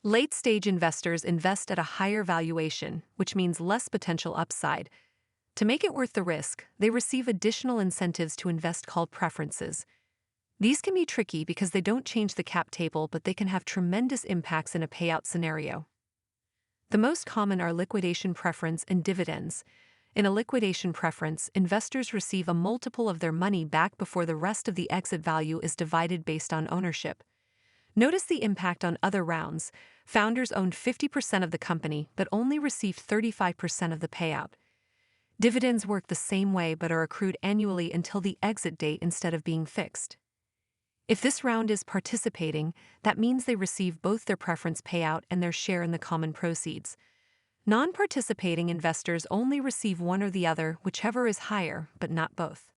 Late-stage investors invest at a higher valuation, which means less potential upside. To make it worth the risk, they receive additional incentives to invest called preferences. These can be tricky because they don't change the cap table, but they can have tremendous impacts in a payout scenario. The most common are liquidation preference and dividends. In a liquidation preference, investors receive a multiple of their money back before the rest of the exit value is divided based on ownership. Notice the impact on other rounds. Founders owned 50% of the company but only received 35% of the payout. Dividends work the same way but are accrued annually until the exit date instead of being fixed. If this round is participating, that means they receive both their preference payout and their share in the common proceeds. Non-participating investors only receive one or the other, whichever is higher, but not both.